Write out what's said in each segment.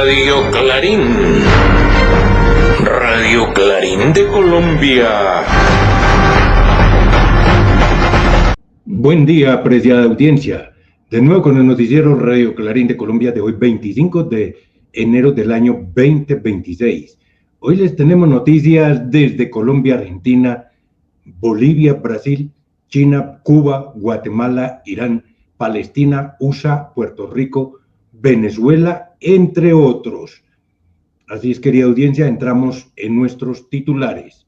Radio Clarín. Radio Clarín de Colombia. Buen día, apreciada audiencia. De nuevo con el noticiero Radio Clarín de Colombia de hoy, 25 de enero del año 2026. Hoy les tenemos noticias desde Colombia, Argentina, Bolivia, Brasil, China, Cuba, Guatemala, Irán, Palestina, USA, Puerto Rico, Venezuela, entre otros. Así es, querida audiencia, entramos en nuestros titulares.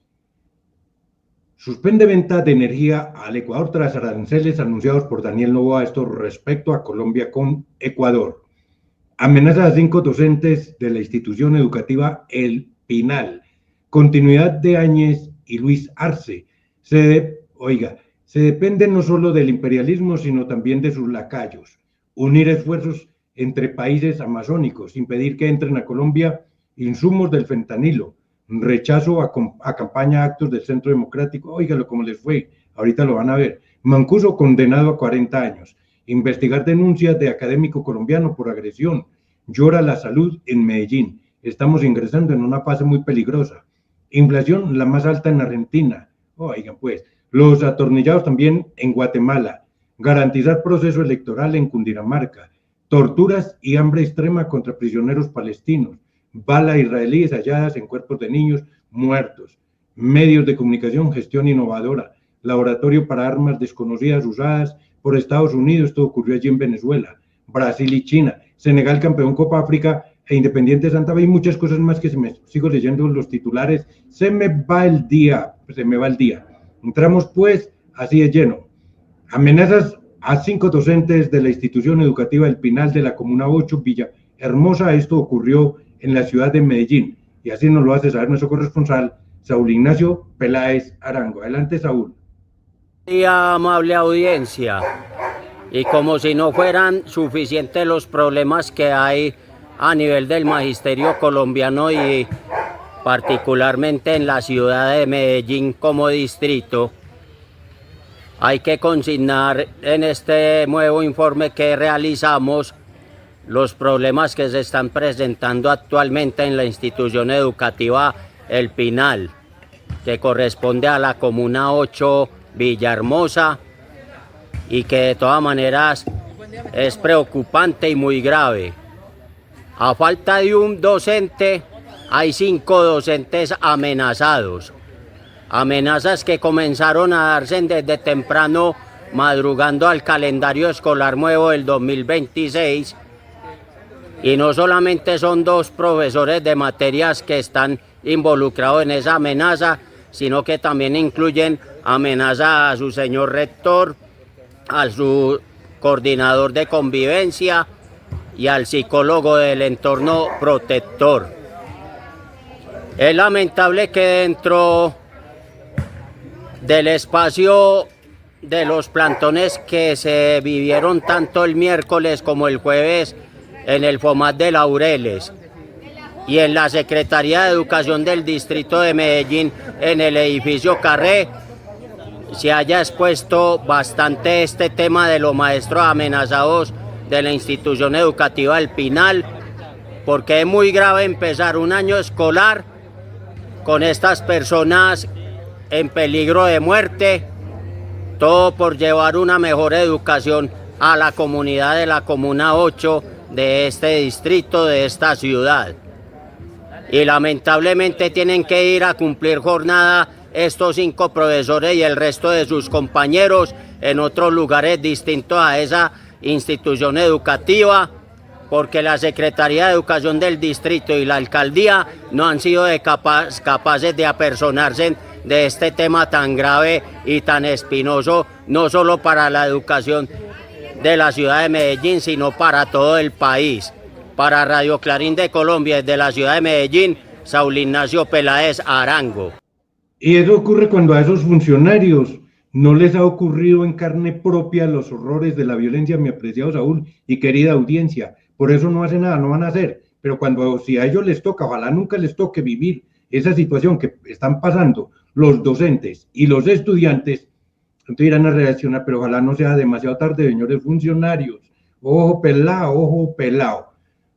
Suspende venta de energía al Ecuador tras aranceles anunciados por Daniel Noboa, esto respecto a Colombia con Ecuador. Amenaza a 5 docentes de la institución educativa El Pinal. Continuidad de Áñez y Luis Arce. Se depende no solo del imperialismo, sino también de sus lacayos. Unir esfuerzos entre países amazónicos, impedir que entren a Colombia insumos del fentanilo, rechazo a campaña actos del Centro Democrático, óigalo como les fue, ahorita lo van a ver. Mancuso condenado a 40 años, investigar denuncias de académico colombiano por agresión, llora la salud en Medellín, estamos ingresando en una fase muy peligrosa. Inflación la más alta en Argentina, oigan pues, los atornillados también en Guatemala, garantizar proceso electoral en Cundinamarca, torturas y hambre extrema contra prisioneros palestinos, balas israelíes halladas en cuerpos de niños muertos, medios de comunicación, gestión innovadora, laboratorio para armas desconocidas usadas por Estados Unidos, esto ocurrió allí en Venezuela, Brasil y China, Senegal campeón Copa África e Independiente Santa Fe y muchas cosas más que sigo leyendo los titulares, se me va el día. Entramos pues así de lleno. Amenazas a 5 docentes de la institución educativa El Pinal de la Comuna 8, Villahermosa. Esto ocurrió en la ciudad de Medellín. Y así nos lo hace saber nuestro corresponsal, Saúl Ignacio Peláez Arango. Adelante, Saúl. Día, amable audiencia. Y como si no fueran suficientes los problemas que hay a nivel del magisterio colombiano y particularmente en la ciudad de Medellín como distrito, hay que consignar en este nuevo informe que realizamos los problemas que se están presentando actualmente en la institución educativa El Pinal, que corresponde a la Comuna 8 Villahermosa y que de todas maneras es preocupante y muy grave. A falta de un docente, hay 5 docentes amenazados. Amenazas que comenzaron a darse desde temprano, madrugando al calendario escolar nuevo del 2026. Y no solamente son 2 profesores de materias que están involucrados en esa amenaza, sino que también incluyen amenaza a su señor rector, a su coordinador de convivencia y al psicólogo del entorno protector. Es lamentable que dentro del espacio de los plantones que se vivieron tanto el miércoles como el jueves en el FOMAT de Laureles y en la Secretaría de Educación del Distrito de Medellín en el edificio Carré, se haya expuesto bastante este tema de los maestros amenazados de la institución educativa El Pinal, porque es muy grave empezar un año escolar con estas personas en peligro de muerte, todo por llevar una mejor educación a la comunidad de la Comuna 8 de este distrito, de esta ciudad. Y lamentablemente tienen que ir a cumplir jornada estos 5 profesores y el resto de sus compañeros en otros lugares distintos a esa institución educativa, porque la Secretaría de Educación del Distrito y la Alcaldía no han sido capaces de apersonarse de este tema tan grave y tan espinoso, no solo para la educación de la ciudad de Medellín, sino para todo el país. Para Radio Clarín de Colombia, desde la ciudad de Medellín, Saúl Ignacio Peláez Arango. Y eso ocurre cuando a esos funcionarios no les ha ocurrido en carne propia los horrores de la violencia, mi apreciado Saúl y querida audiencia. Por eso no hacen nada, no van a hacer. Pero si a ellos les toca, ojalá nunca les toque vivir esa situación que están pasando los docentes y los estudiantes, entonces irán a reaccionar, pero ojalá no sea demasiado tarde, señores funcionarios. Ojo pelado, ojo pelado.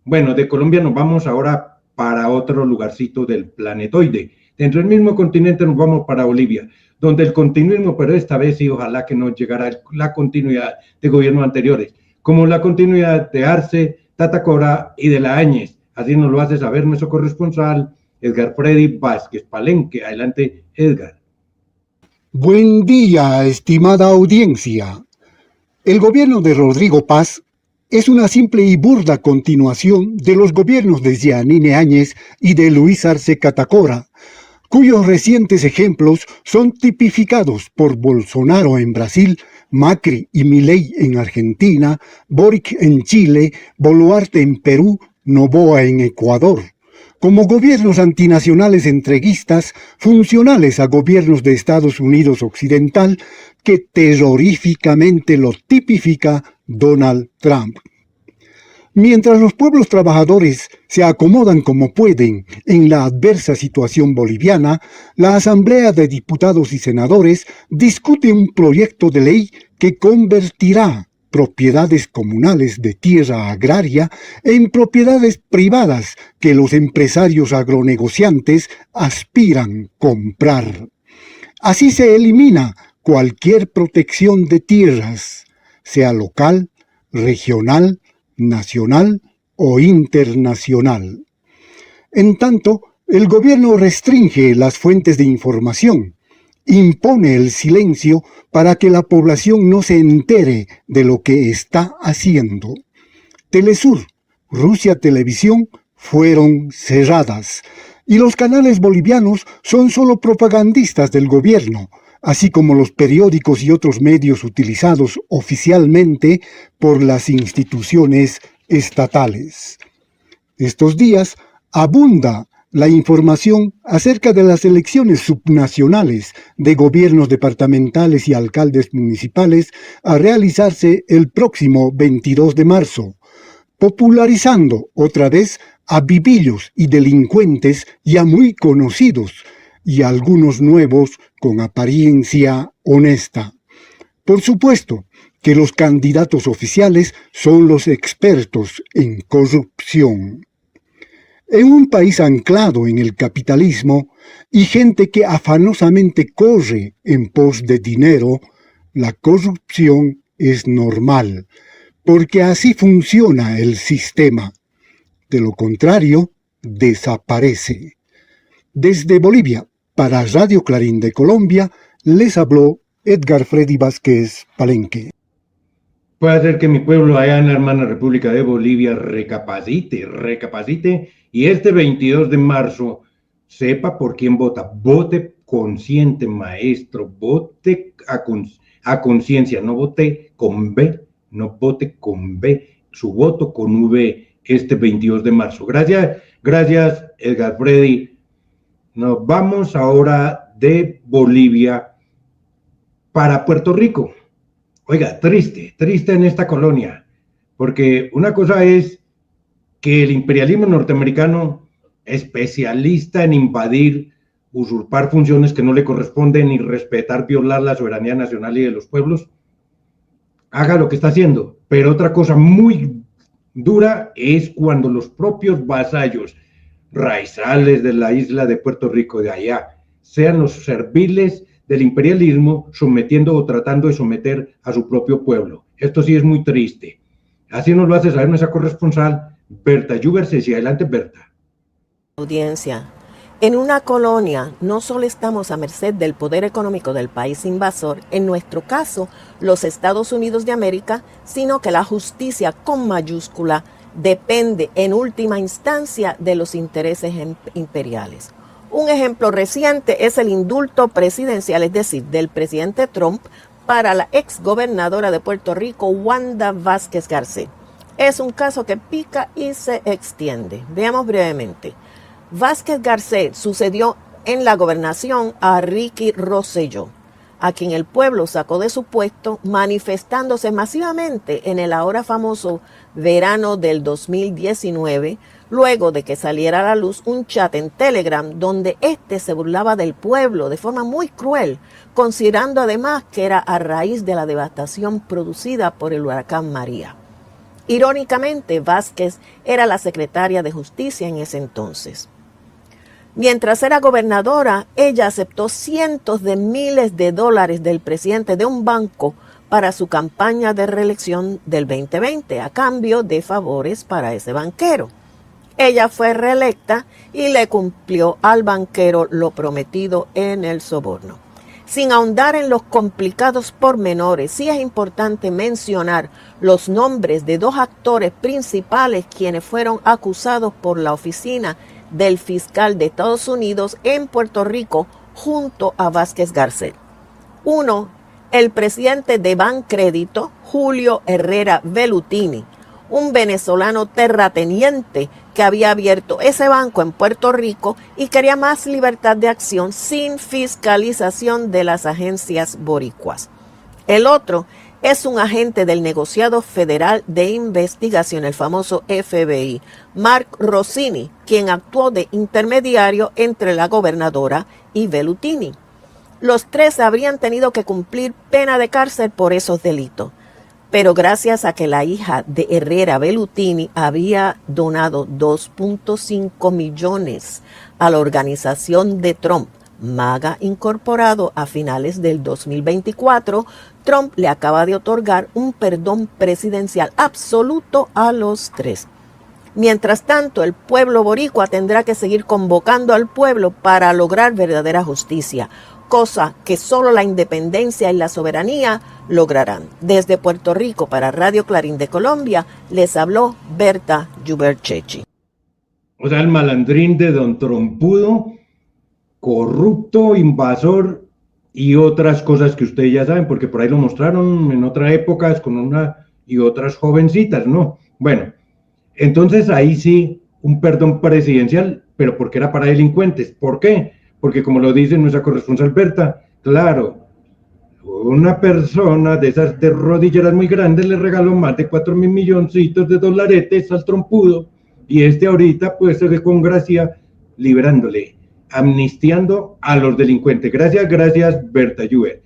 Bueno, de Colombia nos vamos ahora para otro lugarcito del planetoide. Dentro del mismo continente nos vamos para Bolivia, donde el continuismo, pero esta vez sí, ojalá que no llegara la continuidad de gobiernos anteriores, como la continuidad de Arce, Tata Cora y de la Áñez. Así nos lo hace saber nuestro corresponsal, Edgar Freddy Vázquez Palenque. Adelante, Edgar. Buen día, estimada audiencia. El gobierno de Rodrigo Paz es una simple y burda continuación de los gobiernos de Jeanine Áñez y de Luis Arce Catacora, cuyos recientes ejemplos son tipificados por Bolsonaro en Brasil, Macri y Milei en Argentina, Boric en Chile, Boluarte en Perú, Noboa en Ecuador, como gobiernos antinacionales entreguistas funcionales a gobiernos de Estados Unidos Occidental que terroríficamente lo tipifica Donald Trump. Mientras los pueblos trabajadores se acomodan como pueden en la adversa situación boliviana, la Asamblea de Diputados y Senadores discute un proyecto de ley que convertirá propiedades comunales de tierra agraria en propiedades privadas que los empresarios agronegociantes aspiran comprar. Así se elimina cualquier protección de tierras, sea local, regional, nacional o internacional. En tanto, el gobierno restringe las fuentes de información, impone el silencio para que la población no se entere de lo que está haciendo. Telesur, Rusia Televisión fueron cerradas y los canales bolivianos son solo propagandistas del gobierno, así como los periódicos y otros medios utilizados oficialmente por las instituciones estatales. Estos días abunda la información acerca de las elecciones subnacionales de gobiernos departamentales y alcaldes municipales a realizarse el próximo 22 de marzo, popularizando otra vez a vivillos y delincuentes ya muy conocidos y algunos nuevos con apariencia honesta. Por supuesto que los candidatos oficiales son los expertos en corrupción. En un país anclado en el capitalismo y gente que afanosamente corre en pos de dinero, la corrupción es normal, porque así funciona el sistema. De lo contrario, desaparece. Desde Bolivia, para Radio Clarín de Colombia, les habló Edgar Freddy Vázquez Palenque. Puede ser que mi pueblo allá en la hermana República de Bolivia recapacite y este 22 de marzo sepa por quién vota. Vote consciente, maestro, vote a conciencia, no vote con B, no vote con B, su voto con V este 22 de marzo. Gracias, Edgar Freddy. Nos vamos ahora de Bolivia para Puerto Rico. Oiga, triste en esta colonia, porque una cosa es que el imperialismo norteamericano, especialista en invadir, usurpar funciones que no le corresponden y respetar, violar la soberanía nacional y de los pueblos, haga lo que está haciendo. Pero otra cosa muy dura es cuando los propios vasallos raizales de la isla de Puerto Rico, de allá, sean los serviles del imperialismo, sometiendo o tratando de someter a su propio pueblo. Esto sí es muy triste. Así nos lo hace saber nuestra corresponsal, Berta Lluversesi. Adelante, Berta. Audiencia. En una colonia no solo estamos a merced del poder económico del país invasor, en nuestro caso, los Estados Unidos de América, sino que la justicia con mayúscula depende en última instancia de los intereses imperiales. Un ejemplo reciente es el indulto presidencial, es decir, del presidente Trump para la exgobernadora de Puerto Rico, Wanda Vázquez Garcet. Es un caso que pica y se extiende. Veamos brevemente. Vázquez Garcet sucedió en la gobernación a Ricky Rosselló, a quien el pueblo sacó de su puesto manifestándose masivamente en el ahora famoso verano del 2019, luego de que saliera a la luz un chat en Telegram donde se burlaba del pueblo de forma muy cruel, considerando además que era a raíz de la devastación producida por el huracán María. Irónicamente, Vázquez era la secretaria de Justicia en ese entonces. Mientras era gobernadora, ella aceptó cientos de miles de dólares del presidente de un banco para su campaña de reelección del 2020, a cambio de favores para ese banquero. Ella fue reelecta y le cumplió al banquero lo prometido en el soborno. Sin ahondar en los complicados pormenores, sí es importante mencionar los nombres de dos actores principales quienes fueron acusados por la oficina del fiscal de Estados Unidos en Puerto Rico junto a Vázquez Garcet. Uno, el presidente de Bancrédito, Julio Herrera Velutini, un venezolano terrateniente que había abierto ese banco en Puerto Rico y quería más libertad de acción sin fiscalización de las agencias boricuas. El otro es un agente del negociado federal de investigación, el famoso FBI, Mark Rossini, quien actuó de intermediario entre la gobernadora y Velutini. Los tres habrían tenido que cumplir pena de cárcel por esos delitos. Pero gracias a que la hija de Herrera Velutini había donado 2.5 millones a la organización de Trump, MAGA Incorporado, a finales del 2024, Trump le acaba de otorgar un perdón presidencial absoluto a los tres. Mientras tanto, el pueblo boricua tendrá que seguir convocando al pueblo para lograr verdadera justicia, cosa que solo la independencia y la soberanía lograrán. Desde Puerto Rico para Radio Clarín de Colombia, les habló Berta Yuberchechi. O sea, el malandrín de don Trompudo, corrupto, invasor y otras cosas que ustedes ya saben, porque por ahí lo mostraron en otras épocas con una y otras jovencitas, ¿no? Bueno, entonces ahí sí, un perdón presidencial, pero porque era para delincuentes. ¿Por qué? Porque como lo dice nuestra corresponsal Berta, claro, una persona de esas de rodilleras muy grandes le regaló más de 4.000 milloncitos de dolaretes al Trompudo, y ahorita pues se le congracia liberándole, amnistiando a los delincuentes. Gracias Berta Lluver.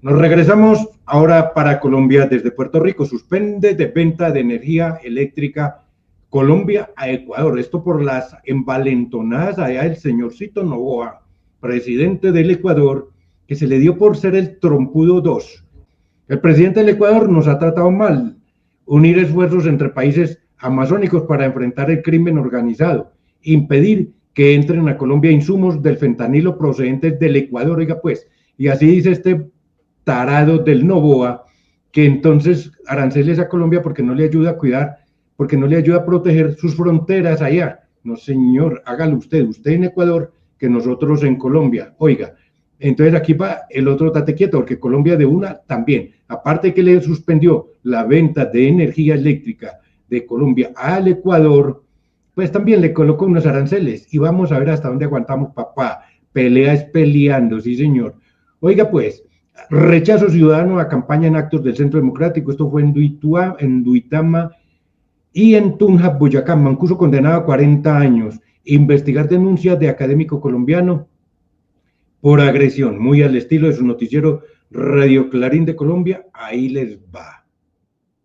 Nos regresamos ahora para Colombia desde Puerto Rico. Suspende de venta de energía eléctrica Colombia a Ecuador. Esto por las envalentonadas allá del señorcito Noboa, presidente del Ecuador, que se le dio por ser el Trompudo 2. El presidente del Ecuador nos ha tratado mal. Unir esfuerzos entre países amazónicos para enfrentar el crimen organizado. Impedir que entren a Colombia insumos del fentanilo procedentes del Ecuador. Oiga pues, y así dice este tarado del Noboa, que entonces aranceles a Colombia porque no le ayuda a cuidar, porque no le ayuda a proteger sus fronteras allá. No, señor, hágalo usted en Ecuador, que nosotros en Colombia. Oiga, entonces aquí va el otro tate quieto, porque Colombia de una también, aparte que le suspendió la venta de energía eléctrica de Colombia al Ecuador, pues también le colocó unos aranceles, y vamos a ver hasta dónde aguantamos, papá. Pelea es peleando, sí señor. Oiga pues, rechazo ciudadano a campaña en actos del Centro Democrático. Esto fue en Duitama y en Tunja, Boyacá. Mancuso condenado a 40 años. Investigar denuncias de académico colombiano por agresión, muy al estilo de su noticiero Radio Clarín de Colombia. Ahí les va.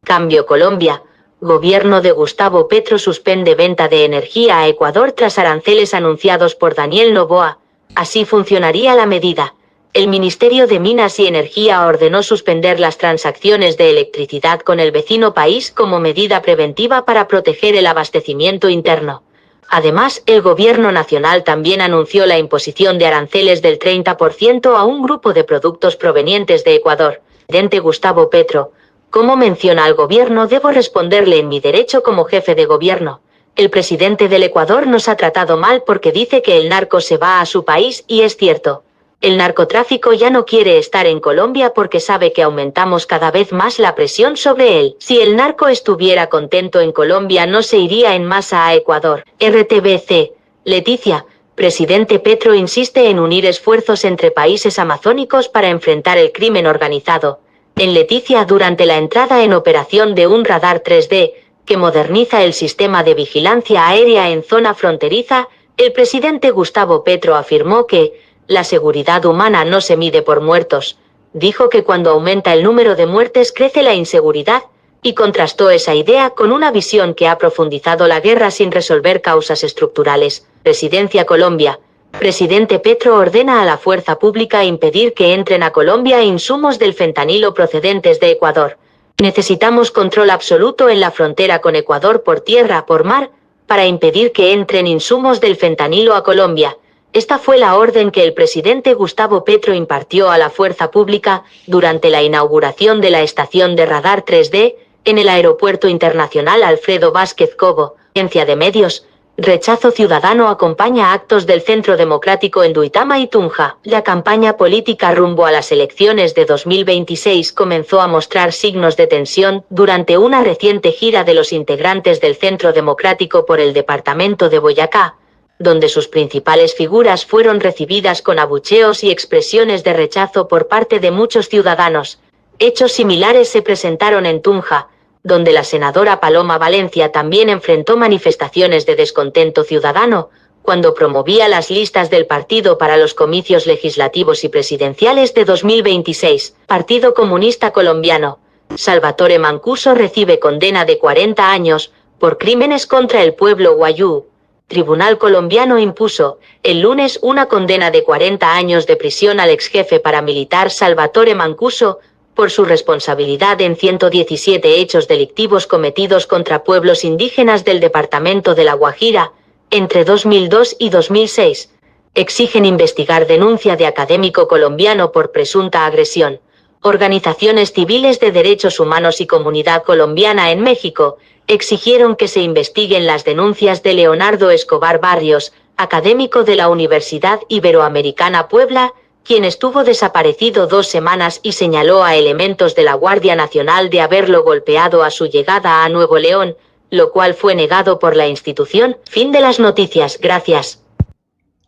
Cambio Colombia. Gobierno de Gustavo Petro suspende venta de energía a Ecuador tras aranceles anunciados por Daniel Noboa. Así funcionaría la medida. El Ministerio de Minas y Energía ordenó suspender las transacciones de electricidad con el vecino país como medida preventiva para proteger el abastecimiento interno. Además, el Gobierno Nacional también anunció la imposición de aranceles del 30% a un grupo de productos provenientes de Ecuador. Presidente Gustavo Petro, ¿cómo menciona al gobierno? Debo responderle en mi derecho como jefe de gobierno. El presidente del Ecuador nos ha tratado mal porque dice que el narco se va a su país, y es cierto. El narcotráfico ya no quiere estar en Colombia porque sabe que aumentamos cada vez más la presión sobre él. Si el narco estuviera contento en Colombia no se iría en masa a Ecuador. RTBC. Leticia. Presidente Petro insiste en unir esfuerzos entre países amazónicos para enfrentar el crimen organizado. En Leticia, durante la entrada en operación de un radar 3D, que moderniza el sistema de vigilancia aérea en zona fronteriza, el presidente Gustavo Petro afirmó que la seguridad humana no se mide por muertos. Dijo que cuando aumenta el número de muertes crece la inseguridad, y contrastó esa idea con una visión que ha profundizado la guerra sin resolver causas estructurales. Presidencia Colombia. Presidente Petro ordena a la fuerza pública impedir que entren a Colombia insumos del fentanilo procedentes de Ecuador. Necesitamos control absoluto en la frontera con Ecuador por tierra, por mar, para impedir que entren insumos del fentanilo a Colombia. Esta fue la orden que el presidente Gustavo Petro impartió a la fuerza pública durante la inauguración de la estación de radar 3D en el Aeropuerto Internacional Alfredo Vázquez Cobo. Agencia de medios. Rechazo ciudadano acompaña actos del Centro Democrático en Duitama y Tunja. La campaña política rumbo a las elecciones de 2026 comenzó a mostrar signos de tensión durante una reciente gira de los integrantes del Centro Democrático por el departamento de Boyacá, donde sus principales figuras fueron recibidas con abucheos y expresiones de rechazo por parte de muchos ciudadanos. Hechos similares se presentaron en Tunja, donde la senadora Paloma Valencia también enfrentó manifestaciones de descontento ciudadano cuando promovía las listas del partido para los comicios legislativos y presidenciales de 2026. Partido Comunista Colombiano. Salvatore Mancuso recibe condena de 40 años por crímenes contra el pueblo guayú. Tribunal colombiano impuso el lunes una condena de 40 años de prisión al exjefe paramilitar Salvatore Mancuso por su responsabilidad en 117 hechos delictivos cometidos contra pueblos indígenas del departamento de La Guajira entre 2002 y 2006. Exigen investigar denuncia de académico colombiano por presunta agresión. Organizaciones civiles de derechos humanos y comunidad colombiana en México exigieron que se investiguen las denuncias de Leonardo Escobar Barrios, académico de la Universidad Iberoamericana Puebla, quien estuvo desaparecido 2 semanas y señaló a elementos de la Guardia Nacional de haberlo golpeado a su llegada a Nuevo León, lo cual fue negado por la institución. Fin de las noticias. Gracias.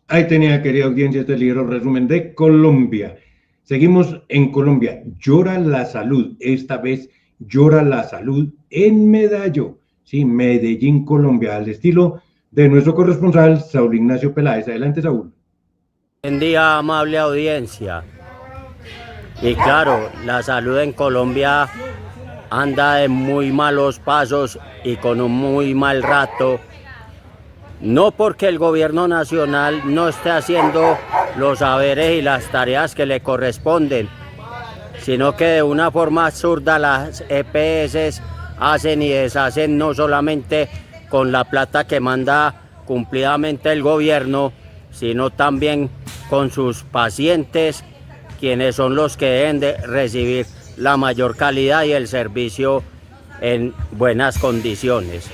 Ahí tenía, querida audiencia, este ligero resumen de Colombia. Seguimos en Colombia. Llora la salud. Esta vez llora la salud en Medallo. Sí, Medellín, Colombia, al estilo de nuestro corresponsal Saúl Ignacio Peláez. Adelante, Saúl. Buen día, amable audiencia. Y claro, la salud en Colombia anda de muy malos pasos y con un muy mal rato. No porque el gobierno nacional no esté haciendo los haberes y las tareas que le corresponden, sino que de una forma absurda las EPS hacen y deshacen no solamente con la plata que manda cumplidamente el gobierno, sino también con sus pacientes, quienes son los que deben de recibir la mayor calidad y el servicio en buenas condiciones.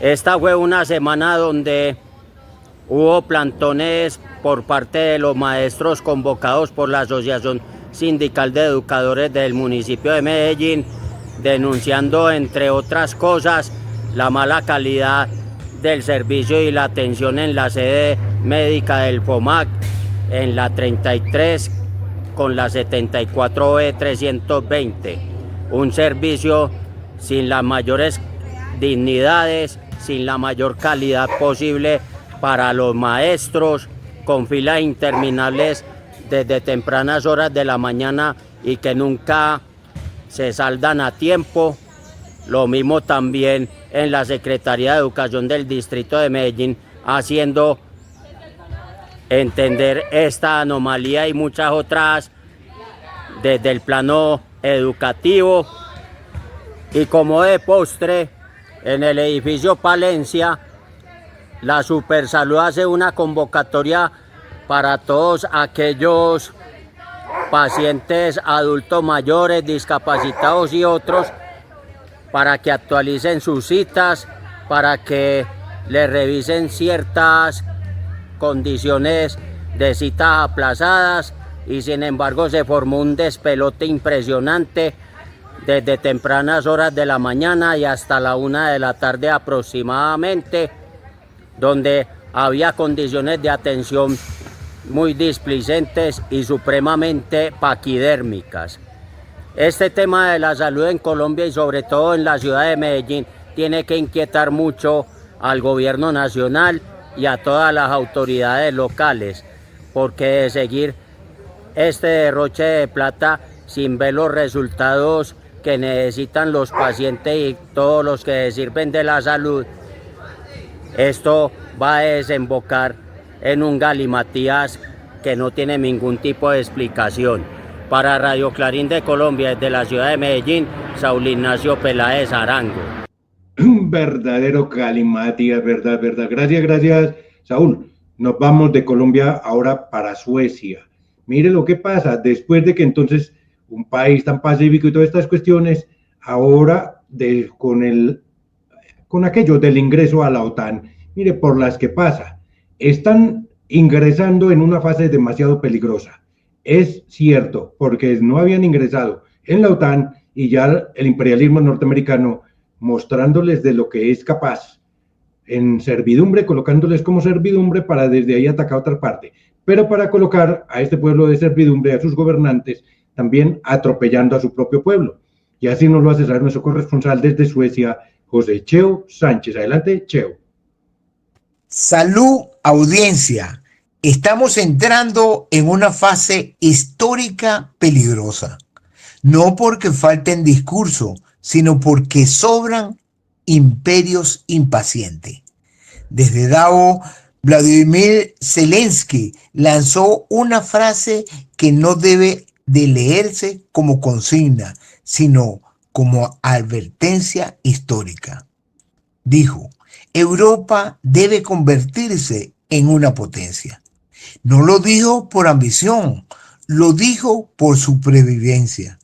Esta fue una semana donde hubo plantones por parte de los maestros convocados por la Asociación Sindical de Educadores del municipio de Medellín, denunciando, entre otras cosas, la mala calidad del servicio y la atención en la sede médica del FOMAC, en la 33 con la 74B320. Un servicio sin las mayores dignidades, sin la mayor calidad posible para los maestros, con filas interminables desde tempranas horas de la mañana y que nunca se saldan a tiempo. Lo mismo también en la Secretaría de Educación del Distrito de Medellín, haciendo entender esta anomalía y muchas otras desde el plano educativo. Y como de postre, en el edificio Palencia, la Supersalud hace una convocatoria para todos aquellos pacientes adultos mayores, discapacitados y otros, para que actualicen sus citas, para que les revisen ciertas condiciones de citas aplazadas, y sin embargo se formó un despelote impresionante desde tempranas horas de la mañana y hasta la 1 de la tarde aproximadamente, donde había condiciones de atención muy displicentes y supremamente paquidérmicas. Este tema de la salud en Colombia y sobre todo en la ciudad de Medellín tiene que inquietar mucho al gobierno nacional y a todas las autoridades locales, porque de seguir este derroche de plata sin ver los resultados que necesitan los pacientes y todos los que sirven de la salud, esto va a desembocar en un galimatías que no tiene ningún tipo de explicación. Para Radio Clarín de Colombia, desde la ciudad de Medellín, Saúl Ignacio Peláez Arango. Un verdadero galimatías, verdad. Gracias, Saúl. Nos vamos de Colombia ahora para Suecia. Mire lo que pasa, después de que entonces un país tan pacífico y todas estas cuestiones, ahora con aquello del ingreso a la OTAN, mire por las que pasa, están ingresando en una fase demasiado peligrosa. Es cierto, porque no habían ingresado en la OTAN y ya el imperialismo norteamericano mostrándoles de lo que es capaz en servidumbre, colocándoles como servidumbre para desde ahí atacar a otra parte, pero para colocar a este pueblo de servidumbre, a sus gobernantes, también atropellando a su propio pueblo. Y así nos lo hace saber nuestro corresponsal desde Suecia, José Cheo Sánchez. Adelante, Cheo. Salud, audiencia. Estamos entrando en una fase histórica peligrosa. No porque falten discursos, sino porque sobran imperios impacientes. Desde Davos, Vladimir Zelensky lanzó una frase que no debe de leerse como consigna, sino como advertencia histórica. Dijo: Europa debe convertirse en una potencia. No lo dijo por ambición, lo dijo por supervivencia.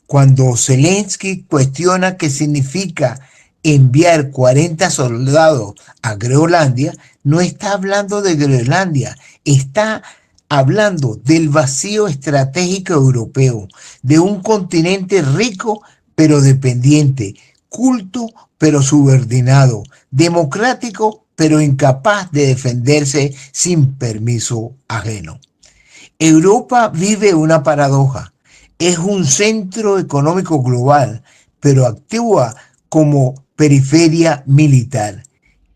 Cuando Zelensky cuestiona qué significa enviar 40 soldados a Groenlandia, no está hablando de Groenlandia, está hablando del vacío estratégico europeo, de un continente rico pero dependiente, culto pero subordinado, democrático pero incapaz de defenderse sin permiso ajeno. Europa vive una paradoja. Es un centro económico global, pero actúa como periferia militar.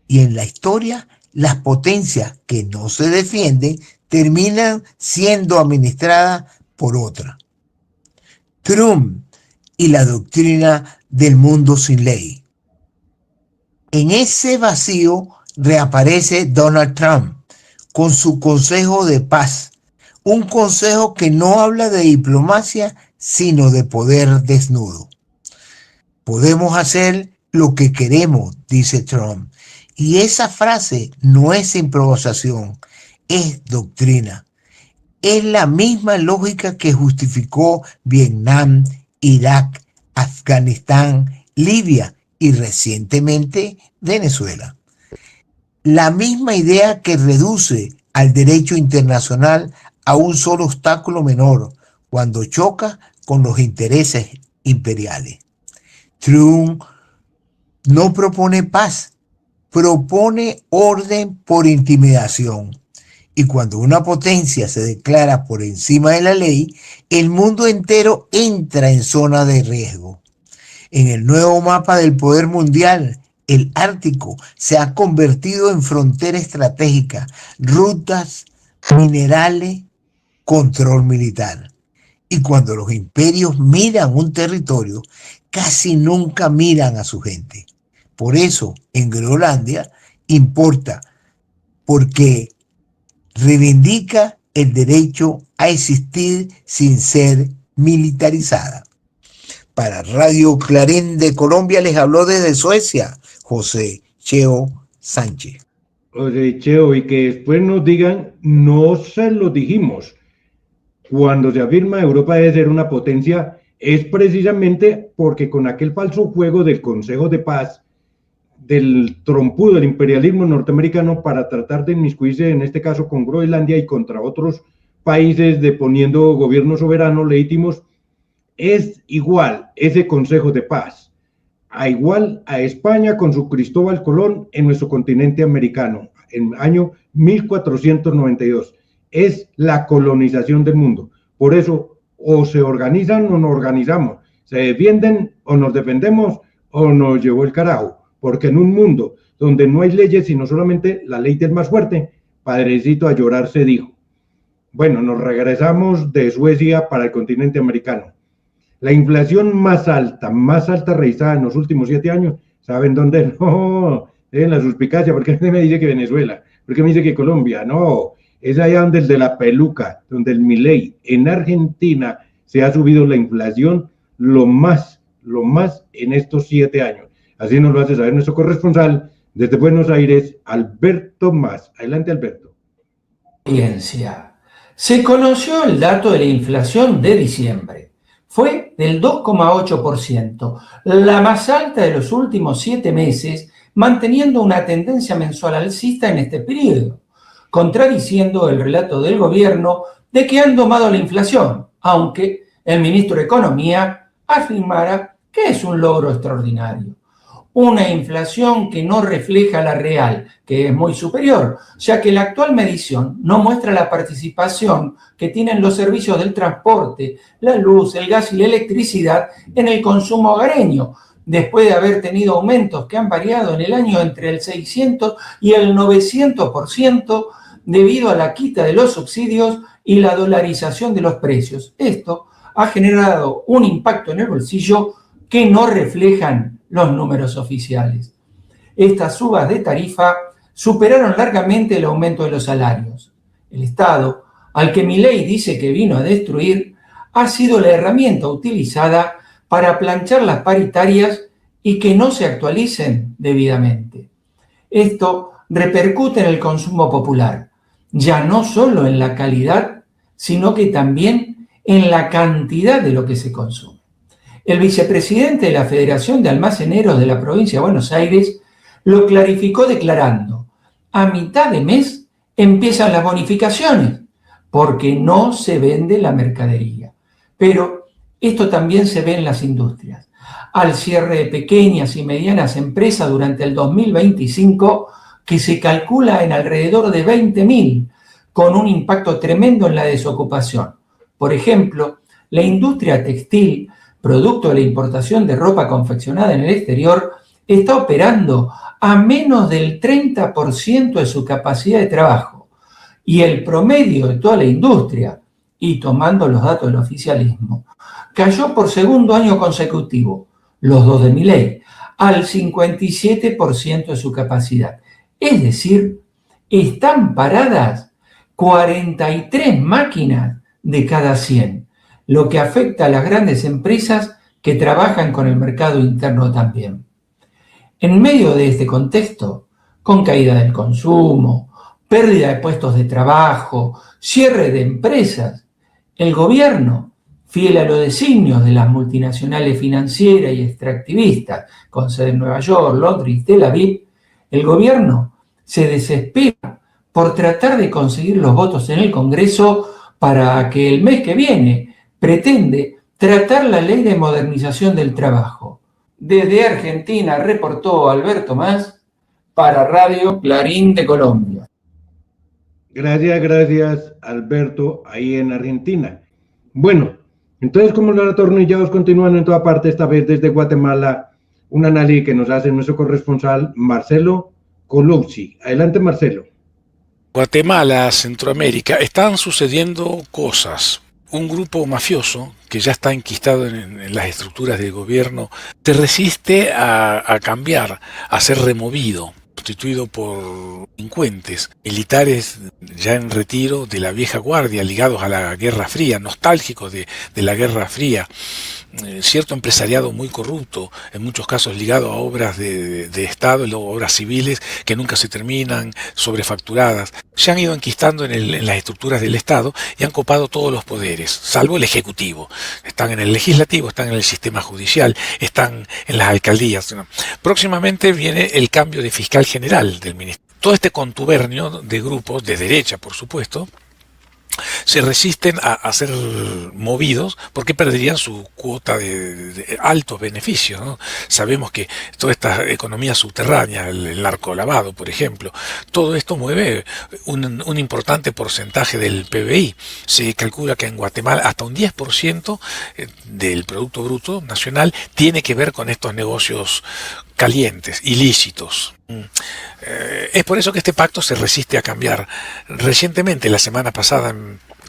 Y en la historia, las potencias que no se defienden terminan siendo administradas por otra. Trump y la doctrina del mundo sin ley. En ese vacío reaparece Donald Trump con su Consejo de Paz, un consejo que no habla de diplomacia, sino de poder desnudo. Podemos hacer lo que queremos, dice Trump, y esa frase no es improvisación, es doctrina. Es la misma lógica que justificó Vietnam, Irak, Afganistán, Libia y recientemente Venezuela. La misma idea que reduce al derecho internacional a un solo obstáculo menor cuando choca con los intereses imperiales. Trump no propone paz, propone orden por intimidación. Y cuando una potencia se declara por encima de la ley, el mundo entero entra en zona de riesgo. En el nuevo mapa del poder mundial, el Ártico se ha convertido en frontera estratégica, rutas, minerales, control militar. Y cuando los imperios miran un territorio, casi nunca miran a su gente. Por eso, en Groenlandia importa, porque reivindica el derecho a existir sin ser militarizada. Para Radio Clarín de Colombia les habló desde Suecia José Cheo Sánchez. José Cheo, y que después nos digan, no se lo dijimos. Cuando se afirma Europa debe ser una potencia, es precisamente porque con aquel falso juego del Consejo de Paz, del trompudo del imperialismo norteamericano para tratar de inmiscuirse, en este caso con Groenlandia y contra otros países, deponiendo gobiernos soberanos legítimos, es igual ese Consejo de Paz, igual a España con su Cristóbal Colón en nuestro continente americano, en el año 1492. Es la colonización del mundo. Por eso, o se organizan o nos organizamos, se defienden o nos defendemos o nos llevó el carajo. Porque en un mundo donde no hay leyes, sino solamente la ley del más fuerte, padrecito a llorar se dijo. Bueno, nos regresamos de Suecia para el continente americano. La inflación más alta registrada en los últimos 7 años, ¿saben dónde? No, en la suspicacia, porque usted me dice que Venezuela, porque me dice que Colombia, no, es allá donde el de la peluca, donde el Milei, en Argentina se ha subido la inflación lo más en estos 7 años. Así nos lo hace saber nuestro corresponsal desde Buenos Aires, Alberto Mas. Adelante, Alberto. Audiencia. Se conoció el dato de la inflación de diciembre. Fue del 2,8%, la más alta de los últimos 7 meses, manteniendo una tendencia mensual alcista en este periodo, contradiciendo el relato del gobierno de que han domado la inflación, aunque el ministro de Economía afirmara que es un logro extraordinario. Una inflación que no refleja la real, que es muy superior, ya que la actual medición no muestra la participación que tienen los servicios del transporte, la luz, el gas y la electricidad en el consumo hogareño, después de haber tenido aumentos que han variado en el año entre el 600 y el 900% debido a la quita de los subsidios y la dolarización de los precios. Esto ha generado un impacto en el bolsillo que no reflejan los números oficiales. Estas subas de tarifa superaron largamente el aumento de los salarios. El Estado, al que Milei dice que vino a destruir, ha sido la herramienta utilizada para planchar las paritarias y que no se actualicen debidamente. Esto repercute en el consumo popular, ya no solo en la calidad, sino que también en la cantidad de lo que se consume. El vicepresidente de la Federación de Almaceneros de la provincia de Buenos Aires lo clarificó declarando: a mitad de mes empiezan las bonificaciones porque no se vende la mercadería. Pero esto también se ve en las industrias. Al cierre de pequeñas y medianas empresas durante el 2025, que se calcula en alrededor de 20.000, con un impacto tremendo en la desocupación. Por ejemplo, la industria textil, producto de la importación de ropa confeccionada en el exterior, está operando a menos del 30% de su capacidad de trabajo. Y el promedio de toda la industria, y tomando los datos del oficialismo, cayó por segundo año consecutivo, los dos de Milei, al 57% de su capacidad. Es decir, están paradas 43 máquinas de cada 100, lo que afecta a las grandes empresas que trabajan con el mercado interno también. En medio de este contexto, con caída del consumo, pérdida de puestos de trabajo, cierre de empresas, el gobierno, fiel a los designios de las multinacionales financieras y extractivistas, con sede en Nueva York, Londres y Tel Aviv, el gobierno se desespera por tratar de conseguir los votos en el Congreso para que el mes que viene pretende tratar la ley de modernización del trabajo. Desde Argentina reportó Alberto Mas para Radio Clarín de Colombia. Gracias, Alberto, ahí en Argentina. Bueno, entonces, como los atornillados continúan en toda parte, esta vez desde Guatemala, un análisis que nos hace nuestro corresponsal Marcelo Colousi. Adelante, Marcelo. Guatemala, Centroamérica, están sucediendo cosas. Un grupo mafioso que ya está enquistado en las estructuras del gobierno se resiste a cambiar, a ser removido, sustituido por delincuentes, militares ya en retiro de la vieja guardia, ligados a la Guerra Fría, nostálgicos de la Guerra Fría. Cierto empresariado muy corrupto, en muchos casos ligado a obras de Estado, y luego obras civiles que nunca se terminan, sobrefacturadas. Se han ido enquistando en las estructuras del Estado y han copado todos los poderes, salvo el Ejecutivo. Están en el Legislativo, están en el sistema judicial, están en las alcaldías. Próximamente viene el cambio de fiscal general del ministerio. Todo este contubernio de grupos, de derecha por supuesto, se resisten a ser movidos porque perderían su cuota de altos beneficios, ¿no? Sabemos que toda esta economía subterránea, el narcolavado, por ejemplo, todo esto mueve un importante porcentaje del PBI. Se calcula que en Guatemala hasta un 10% del Producto Bruto Nacional tiene que ver con estos negocios calientes, ilícitos. Es por eso que este pacto se resiste a cambiar. Recientemente, la semana pasada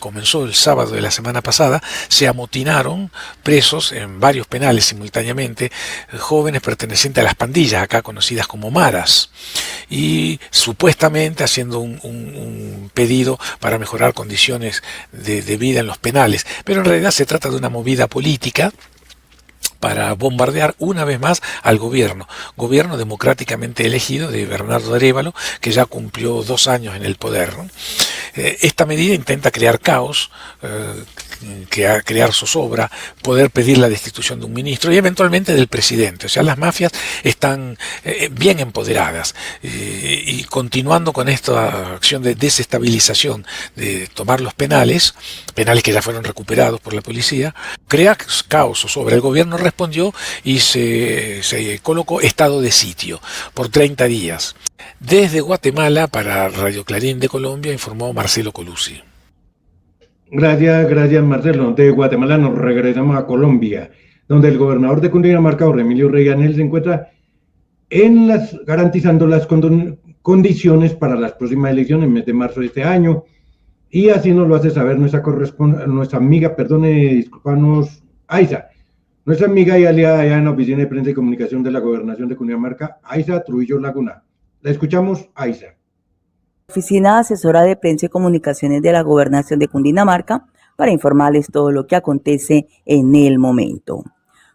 comenzó el sábado de la semana pasada, se amotinaron presos en varios penales simultáneamente, jóvenes pertenecientes a las pandillas, acá conocidas como maras, y supuestamente haciendo un pedido para mejorar condiciones de vida en los penales. Pero en realidad se trata de una movida política para bombardear una vez más al gobierno democráticamente elegido de Bernardo Arévalo, que ya cumplió 2 años en el poder, ¿no? Esta medida intenta crear caos, crear zozobra, poder pedir la destitución de un ministro y eventualmente del presidente. O sea, las mafias están bien empoderadas y continuando con esta acción de desestabilización, de tomar los penales que ya fueron recuperados por la policía, crea caos, zozobra. El gobierno respondió y se colocó estado de sitio por 30 días. Desde Guatemala, para Radio Clarín de Colombia, informó Marcelo Colucci. Gracias Marcelo. De Guatemala nos regresamos a Colombia, donde el gobernador de Cundinamarca, Jorge Emilio Reynel, se encuentra garantizando las condiciones para las próximas elecciones en el mes de marzo de este año, y así nos lo hace saber nuestra amiga, disculpanos, Aiza, nuestra amiga y aliada allá en la Oficina de Prensa y Comunicación de la Gobernación de Cundinamarca, Aiza Trujillo Laguna. La escuchamos, Aiza. Oficina Asesora de Prensa y Comunicaciones de la Gobernación de Cundinamarca, para informarles todo lo que acontece en el momento.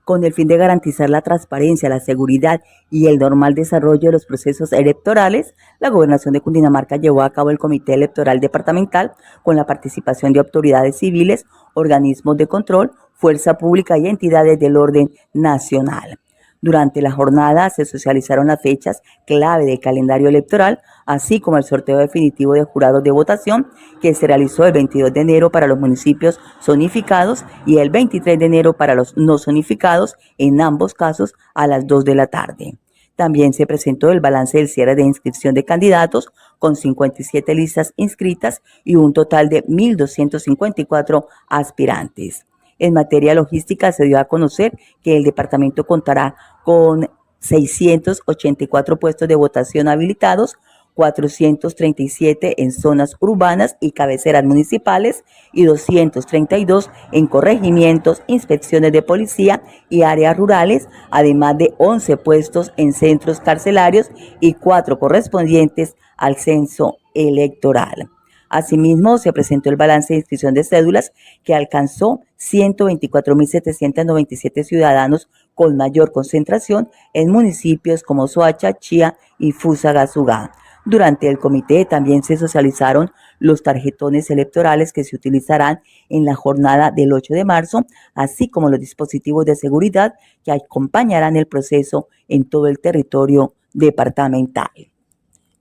Con el fin de garantizar la transparencia, la seguridad y el normal desarrollo de los procesos electorales, la Gobernación de Cundinamarca llevó a cabo el Comité Electoral Departamental con la participación de autoridades civiles, organismos de control, fuerza pública y entidades del orden nacional. Durante la jornada se socializaron las fechas clave del calendario electoral, así como el sorteo definitivo de jurados de votación, que se realizó el 22 de enero para los municipios zonificados y el 23 de enero para los no zonificados, en ambos casos a las 2 de la tarde. También se presentó el balance del cierre de inscripción de candidatos, con 57 listas inscritas y un total de 1.254 aspirantes. En materia logística, se dio a conocer que el departamento contará con 684 puestos de votación habilitados, 437 en zonas urbanas y cabeceras municipales y 232 en corregimientos, inspecciones de policía y áreas rurales, además de 11 puestos en centros carcelarios y 4 correspondientes al censo electoral. Asimismo, se presentó el balance de inscripción de cédulas, que alcanzó 124.797 ciudadanos, con mayor concentración en municipios como Soacha, Chía y Fusagasugá. Durante el comité también se socializaron los tarjetones electorales que se utilizarán en la jornada del 8 de marzo, así como los dispositivos de seguridad que acompañarán el proceso en todo el territorio departamental.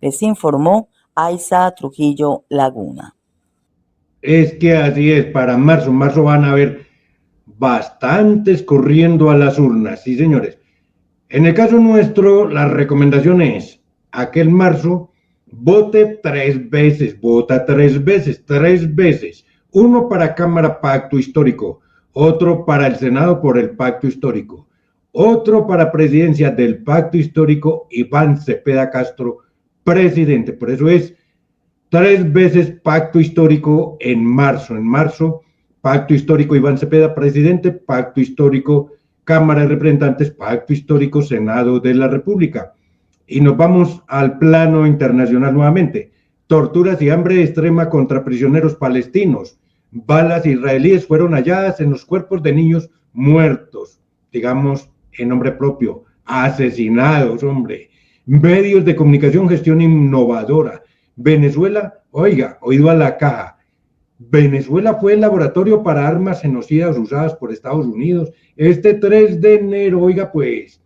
Les informó Aiza Trujillo Laguna. Es que así es, para marzo van a haber bastantes corriendo a las urnas, sí señores. En el caso nuestro, la recomendación es a que en marzo vote 3 veces, vota 3 veces. Uno para Cámara, Pacto Histórico, otro para el Senado por el Pacto Histórico, otro para Presidencia del Pacto Histórico, Iván Cepeda Castro, presidente. Por eso es 3 veces Pacto Histórico en marzo. En marzo, Pacto Histórico Iván Cepeda, presidente, Pacto Histórico Cámara de Representantes, Pacto Histórico Senado de la República. Y nos vamos al plano internacional nuevamente. Torturas y hambre extrema contra prisioneros palestinos. Balas israelíes fueron halladas en los cuerpos de niños muertos, digamos en nombre propio, asesinados, hombre. Medios de comunicación, gestión innovadora. Venezuela, oiga, oído a la caja. Venezuela fue el laboratorio para armas genocidas usadas por Estados Unidos. Este 3 de enero, oiga pues,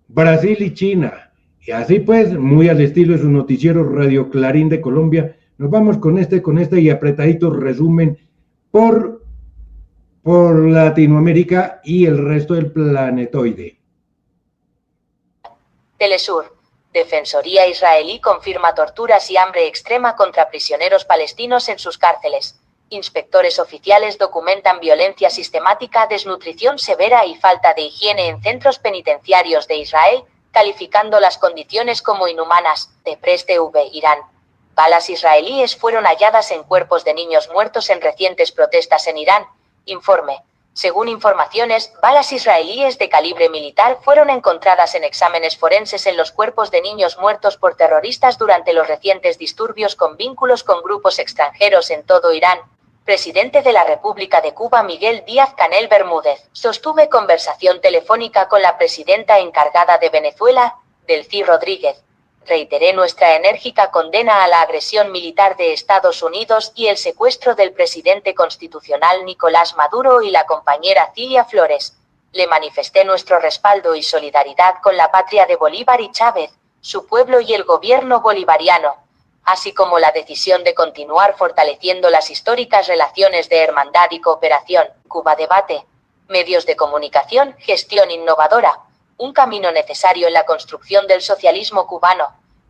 Brasil y China. Y así pues, muy al estilo de su noticiero Radio Clarín de Colombia, nos vamos con este y apretadito resumen por Latinoamérica y el resto del planetoide. Telesur. Defensoría israelí confirma torturas y hambre extrema contra prisioneros palestinos en sus cárceles. Inspectores oficiales documentan violencia sistemática, desnutrición severa y falta de higiene en centros penitenciarios de Israel, calificando las condiciones como inhumanas. De Press TV, Irán. Balas israelíes fueron halladas en cuerpos de niños muertos en recientes protestas en Irán. Informe. Según informaciones, balas israelíes de calibre militar fueron encontradas en exámenes forenses en los cuerpos de niños muertos por terroristas durante los recientes disturbios con vínculos con grupos extranjeros en todo Irán. Presidente de la República de Cuba Miguel Díaz-Canel Bermúdez. Sostuve conversación telefónica con la presidenta encargada de Venezuela, Delcy Rodríguez. Reiteré nuestra enérgica condena a la agresión militar de Estados Unidos y el secuestro del presidente constitucional Nicolás Maduro y la compañera Cilia Flores. Le manifesté nuestro respaldo y solidaridad con la patria de Bolívar y Chávez, su pueblo y el gobierno bolivariano, así como la decisión de continuar fortaleciendo las históricas relaciones de hermandad y cooperación. Cuba Debate. Medios de comunicación, gestión innovadora. Un camino necesario en la construcción del socialismo cubano.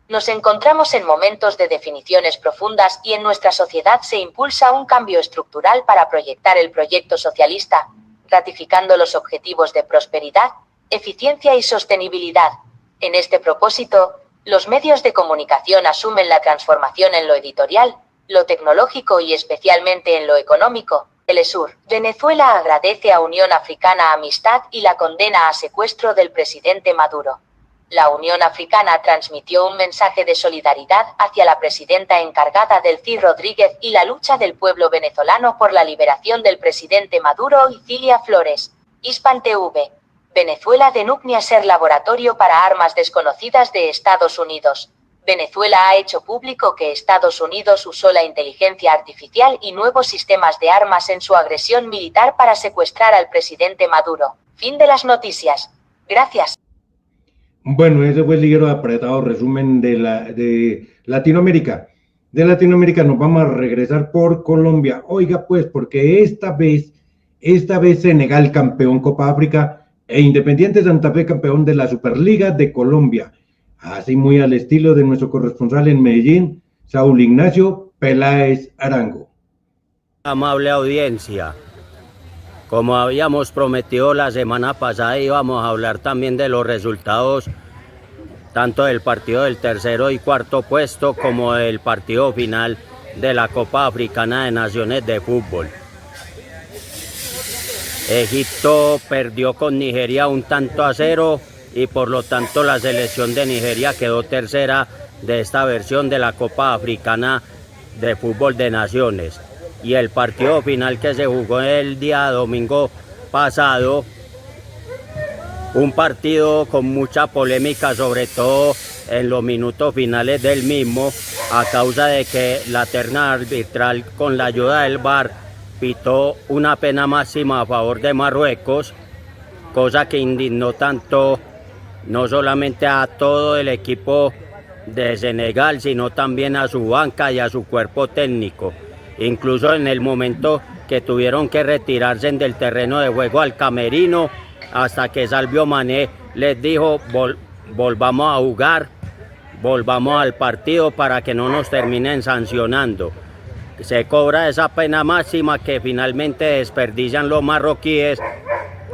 Nos encontramos en momentos de definiciones profundas y en nuestra sociedad se impulsa un cambio estructural para proyectar el proyecto socialista, ratificando los objetivos de prosperidad, eficiencia y sostenibilidad. En este propósito, los medios de comunicación asumen la transformación en lo editorial, lo tecnológico y especialmente en lo económico. Telesur. Venezuela agradece a Unión Africana amistad y la condena a secuestro del presidente Maduro. La Unión Africana transmitió un mensaje de solidaridad hacia la presidenta encargada Delcy Rodríguez y la lucha del pueblo venezolano por la liberación del presidente Maduro y Cilia Flores. Hispan TV. Venezuela denuncia ser laboratorio para armas desconocidas de Estados Unidos. Venezuela ha hecho público que Estados Unidos usó la inteligencia artificial y nuevos sistemas de armas en su agresión militar para secuestrar al presidente Maduro. Fin de las noticias. Gracias. Bueno, ese fue el ligero apretado resumen de Latinoamérica. De Latinoamérica nos vamos a regresar por Colombia. Oiga, pues, porque esta vez Senegal campeón Copa África e Independiente Santa Fe campeón de la Superliga de Colombia. Así muy al estilo de nuestro corresponsal en Medellín, Saúl Ignacio Peláez Arango. Amable audiencia, como habíamos prometido la semana pasada, íbamos a hablar también de los resultados tanto del partido del tercero y cuarto puesto como del partido final de la Copa Africana de Naciones de Fútbol. Egipto perdió con Nigeria 1-0 y por lo tanto la selección de Nigeria quedó tercera de esta versión de la Copa Africana de Fútbol de Naciones. Y el partido final que se jugó el día domingo pasado, un partido con mucha polémica, sobre todo en los minutos finales del mismo, a causa de que la terna arbitral con la ayuda del VAR pitó una pena máxima a favor de Marruecos, cosa que indignó tanto no solamente a todo el equipo de Senegal, sino también a su banca y a su cuerpo técnico. Incluso en el momento que tuvieron que retirarse del terreno de juego al camerino, hasta que Sadio Mané les dijo: volvamos a jugar, volvamos al partido para que no nos terminen sancionando. Se cobra esa pena máxima que finalmente desperdician los marroquíes,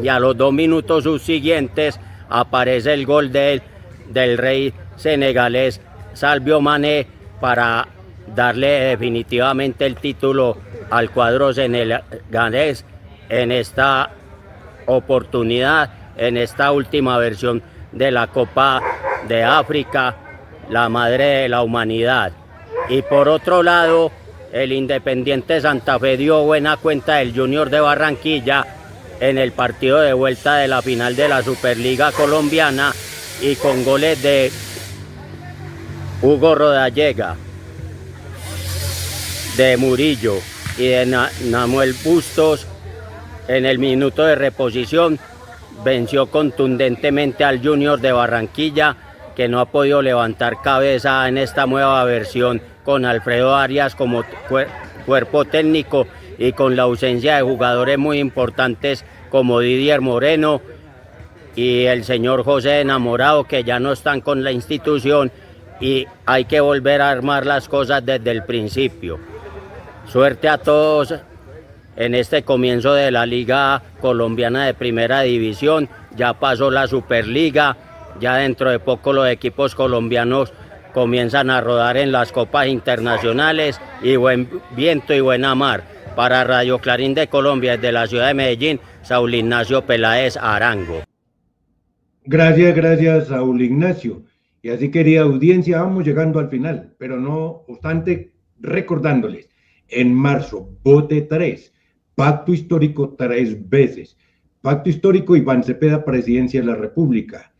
y a los 2 minutos subsiguientes aparece el gol del rey senegalés Sadio Mané para darle definitivamente el título al cuadro senegalés en esta oportunidad, en esta última versión de la Copa de África, la madre de la humanidad. Y por otro lado, el Independiente Santa Fe dio buena cuenta del Junior de Barranquilla en el partido de vuelta de la final de la Superliga colombiana, y con goles de Hugo Rodallega, de Murillo y de Namuel Bustos, en el minuto de reposición venció contundentemente al Junior de Barranquilla, que no ha podido levantar cabeza en esta nueva versión, con Alfredo Arias como cuerpo técnico y con la ausencia de jugadores muy importantes como Didier Moreno y el señor José Enamorado, que ya no están con la institución, y hay que volver a armar las cosas desde el principio. Suerte a todos en este comienzo de la Liga Colombiana de Primera División. Ya pasó la Superliga, ya dentro de poco los equipos colombianos comienzan a rodar en las copas internacionales y buen viento y buena mar. Para Radio Clarín de Colombia, desde la ciudad de Medellín, Saúl Ignacio Peláez Arango. Gracias, Saúl Ignacio. Y así, querida audiencia, vamos llegando al final, pero no obstante, recordándoles, en marzo, vote 3, pacto histórico 3 veces. Pacto histórico Iván Cepeda, Presidencia de la República.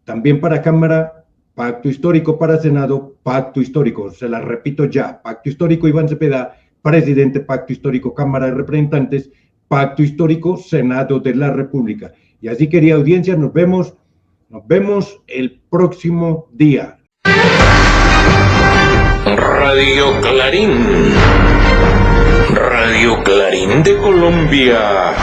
También para Cámara, pacto histórico. Para Senado, pacto histórico. Se la repito ya, pacto histórico Iván Cepeda, Presidente, pacto histórico Cámara de Representantes, pacto histórico Senado de la República. Y así, querida audiencia, nos vemos el próximo día. Radio Clarín. Radio Clarín de Colombia.